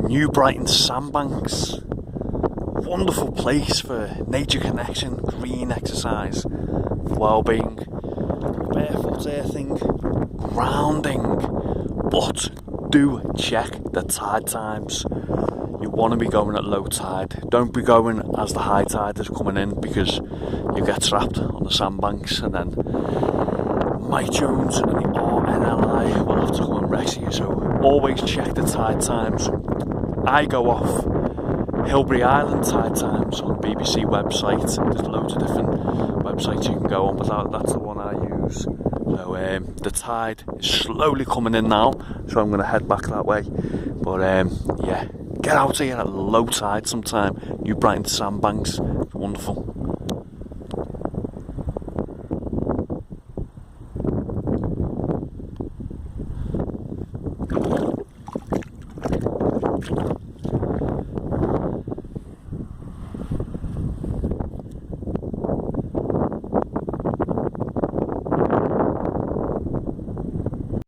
New Brighton Sandbanks. Wonderful place for nature connection, green exercise, wellbeing, barefoot earthing, grounding. But do check the tide times. You want to be going at low tide. Don't be going as the high tide is coming in, because you get trapped on the sandbanks, and then Mike Jones and the RNLI will have to come and rescue you. So always check the tide times. I go off Hilbury Island tide times on the BBC website. There's loads of different websites you can go on, but that's the one I use. So the tide is slowly coming in now, so I'm going to head back that way. But yeah, get out here at low tide sometime. New Brighton Sandbanks, wonderful.